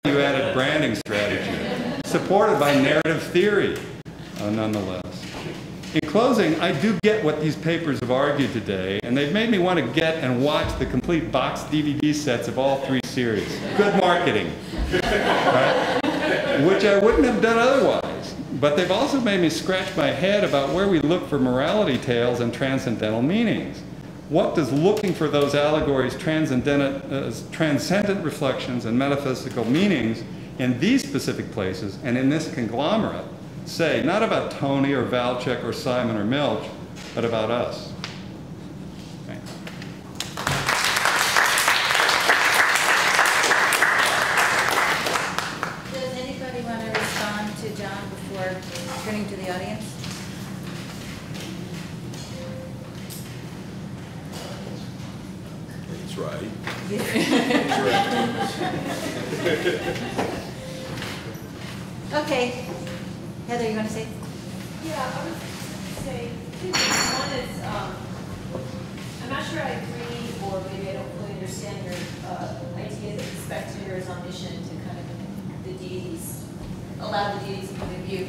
value-added branding strategy, supported by narrative theory, nonetheless. In closing, I do get what these papers have argued today, and they've made me want to get and watch the complete box DVD sets of all 3 series. Good marketing, right? Which I wouldn't have done otherwise. But they've also made me scratch my head about where we look for morality tales and transcendental meanings. What does looking for those allegories, transcendent reflections, and metaphysical meanings in these specific places and in this conglomerate say, not about Tony or Valchek or Simon or Milch, but about us? Thanks. Does anybody want to respond to John before turning to the audience? He's right. Okay. Heather, you want to say? Yeah, I would say two things. One is, I'm not sure I agree, or maybe I don't fully understand your idea that the spectator is omniscient to kind of the deities, allow the deities' point of view.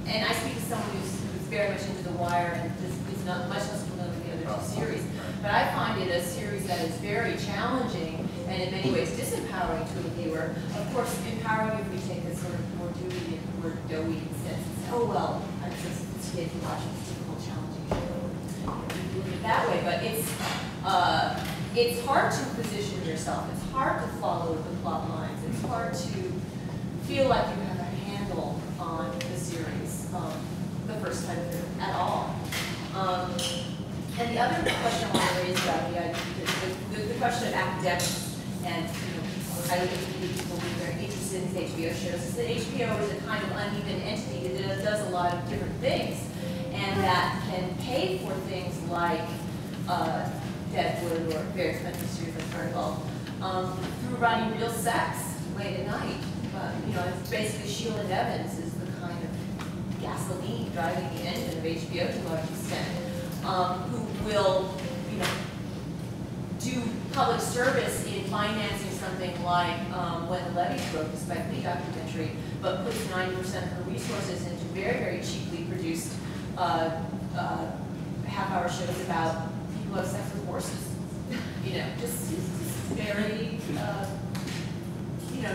And I speak as someone who's very much into The Wire and is not much less familiar with the other 2 series. But I find it a series that is very challenging and in many ways disempowering to a viewer. Of course, empowering if we take a sort of more doughy sense and say, oh, well, I'm just a kid who watches a typical challenging show. You look at it that way, but it's hard to position yourself. It's hard to follow the plot lines. It's hard to feel like you have a handle on the series the first time through at all. And the other question I want to raise about the question of academics and highly educated people being very interested in these HBO shows is that HBO is a kind of uneven entity that does a lot of different things, and that can pay for things like Detweiler or very expensive series like Caldwell through running real sex late at night. It's basically Sheila Nevins is the kind of gasoline driving the engine of HBO to a large extent. Who will, do public service in financing something like When the Levees Broke, the Spike Lee documentary, but puts 90% of her resources into very, very cheaply produced half-hour shows about people who have sex with horses. Just very,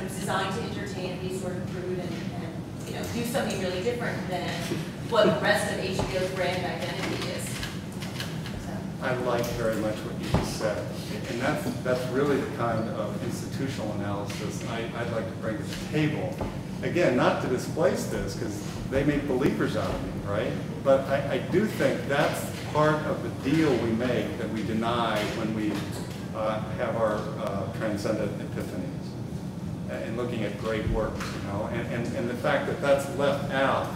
designed to entertain and be sort of crude and do something really different than what the rest of HBO's brand identity is. I like very much what you just said. And that's really the kind of institutional analysis I'd like to bring to the table. Again, not to displace this, because they make believers out of me, right? But I do think that's part of the deal we make that we deny when we have our transcendent epiphanies and looking at great works, and the fact that that's left out.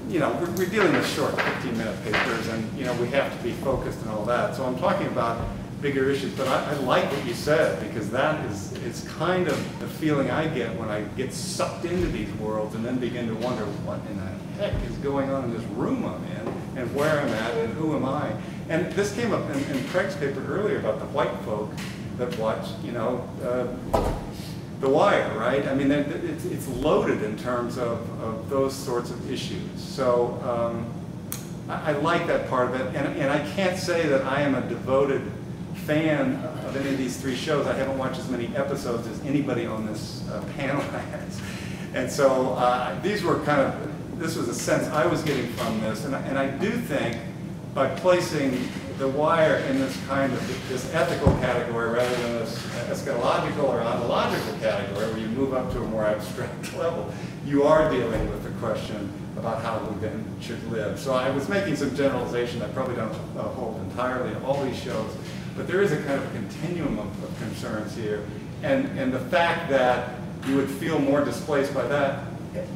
We're dealing with short 15-minute papers, and we have to be focused and all that. So I'm talking about bigger issues, but I like what you said, because it's kind of the feeling I get when I get sucked into these worlds and then begin to wonder what in the heck is going on in this room I'm in, and where I'm at, and who am I. And this came up in Craig's paper earlier about the white folk that watch, The Wire, right? I mean, it's loaded in terms of those sorts of issues. So I like that part of it, and I can't say that I am a devoted fan of any of these 3 shows. I haven't watched as many episodes as anybody on this panel has. And so this was a sense I was getting from this, and I do think by placing The Wire in this kind of this ethical category rather than this eschatological or ontological category where you move up to a more abstract level, you are dealing with the question about how we then should live. So I was making some generalization that probably don't hold entirely to all these shows, but there is a kind of continuum of concerns here. And the fact that you would feel more displaced by that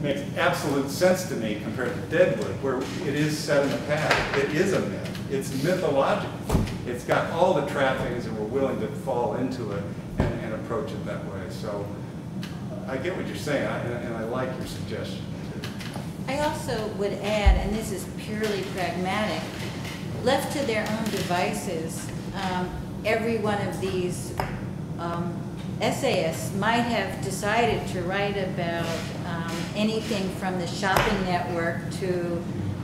makes absolute sense to me compared to Deadwood, where it is set in the past. It is a myth. It's mythological. It's got all the trappings, and we're willing to fall into it and approach it that way. So I get what you're saying, and I like your suggestion. I also would add, and this is purely pragmatic, left to their own devices, every one of these essayists might have decided to write about anything from the shopping network to,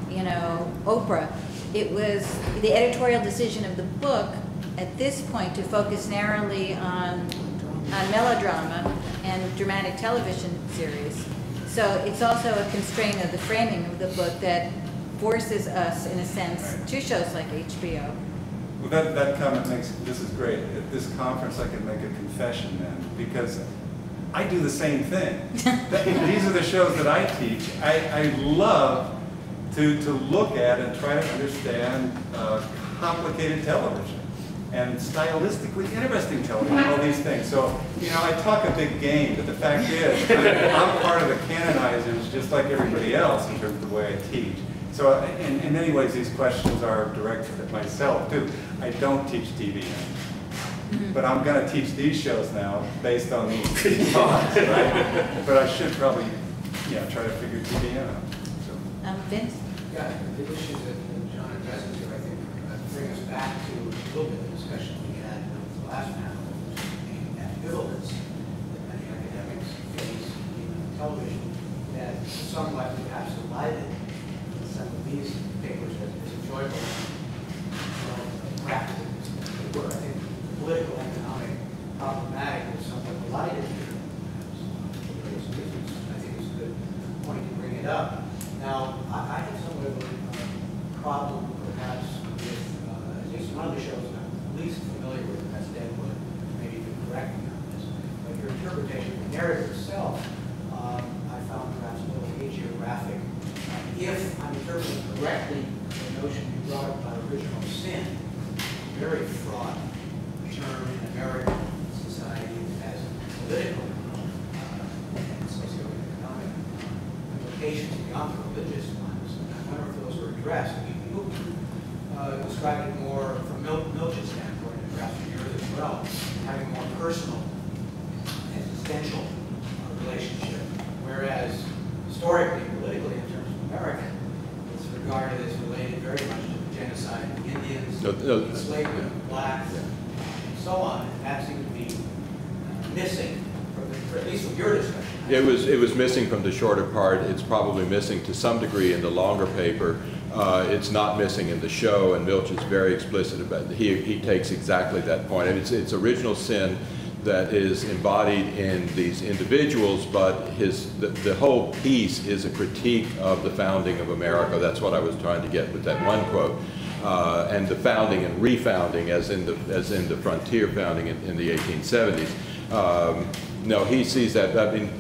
you know, Oprah. It was the editorial decision of the book at this point to focus narrowly on melodrama and dramatic television series. So it's also a constraint of the framing of the book that forces us, in a sense, to shows like HBO. Well, that comment makes, this is great. At this conference, I can make a confession then, because I do the same thing. These are the shows that I teach. I love to look at and try to understand complicated television and stylistically interesting television, all these things. So, you know, I talk a big game, but the fact is, I'm part of the canonizers just like everybody else in terms of the way I teach. So in many ways, these questions are directed at myself, too. I don't teach TV now, but I'm going to teach these shows now based on these thoughts, right? But I should probably, try to figure TV out. So. Vince? Yeah, the issues that John addresses here, I think, bring us back to a little bit of the discussion we had in the last panel, the ambivalence that many academics face in television that somewhat perhaps elided some of these papers as enjoyable practice as they were. I think political economic problematic is somewhat elided here. I think it's a good point to bring it up. Now, I have somewhat of a problem, perhaps, with at least one of the shows that I'm least familiar with, and that's Deadwood. Maybe you can correct me on this. But your interpretation of the narrative itself, I found perhaps a little hagiographic. If I'm interpreting correctly the notion you brought up about original sin, very fraught term in American society as political and socioeconomic implications beyond the religious ones. I wonder if those were addressed. You described it more from Milch's standpoint, and perhaps from yours as well, having a more personal, existential relationship, whereas historically, politically, in terms of America, it's regarded as related very much to the genocide of the Indians, enslavement of blacks, and so on. And that seemed to be missing, at least from your discussion. It was missing from the shorter part. It's probably missing to some degree in the longer paper. It's not missing in the show, and Milch is very explicit about it. He takes exactly that point. And it's original sin that is embodied in these individuals, but the whole piece is a critique of the founding of America. That's what I was trying to get with that one quote. And the founding and refounding, as in the frontier founding in the 1870s. No, he sees that. I mean,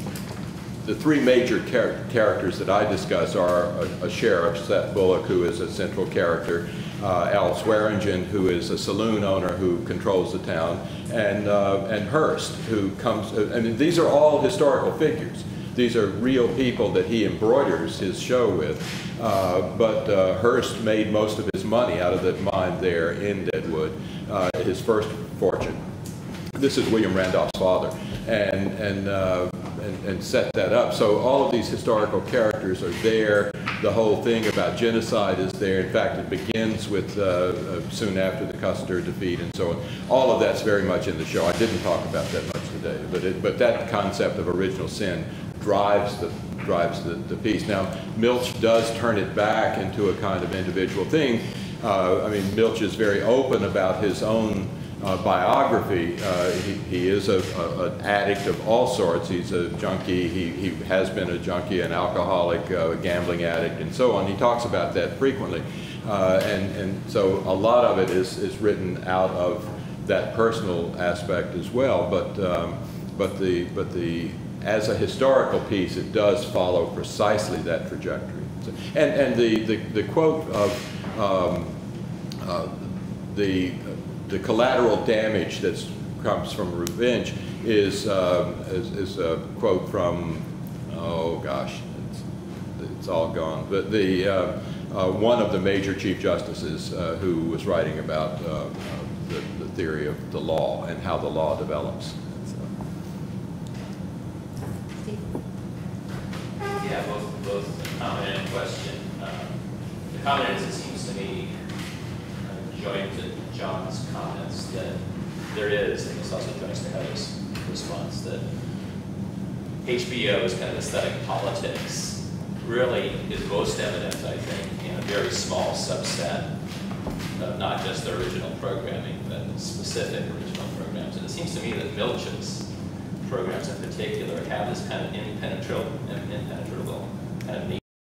the three major characters that I discuss are a sheriff, Seth Bullock, who is a central character, Al Swearingen, who is a saloon owner who controls the town, and Hearst, who comes. I mean, these are all historical figures. These are real people that he embroiders his show with. But Hearst made most of his money out of the mine there in Deadwood, his first fortune. This is William Randolph's father, and set that up. So all of these historical characters are there. The whole thing about genocide is there. In fact, it begins with soon after the Custer defeat and so on. All of that's very much in the show. I didn't talk about that much today, but that concept of original sin drives the piece. Now, Milch does turn it back into a kind of individual thing. I mean, Milch is very open about his own biography. He is an addict of all sorts. He's a junkie. He has been a junkie, an alcoholic, a gambling addict, and so on. He talks about that frequently, and so a lot of it is written out of that personal aspect as well. But as a historical piece, it does follow precisely that trajectory. So, and the quote of the collateral damage that comes from revenge is a quote from, oh gosh, it's all gone. But one of the major chief justices who was writing about the theory of the law and how the law develops. Yeah, both comment and question. The comment is, it seems to me, joined to John's comments, that there is, and this also tries to have us response that HBO's kind of aesthetic politics really is most evident, I think, in a very small subset of not just the original programming, but specific original programs. And it seems to me that Milch's programs in particular have this kind of impenetrable kind of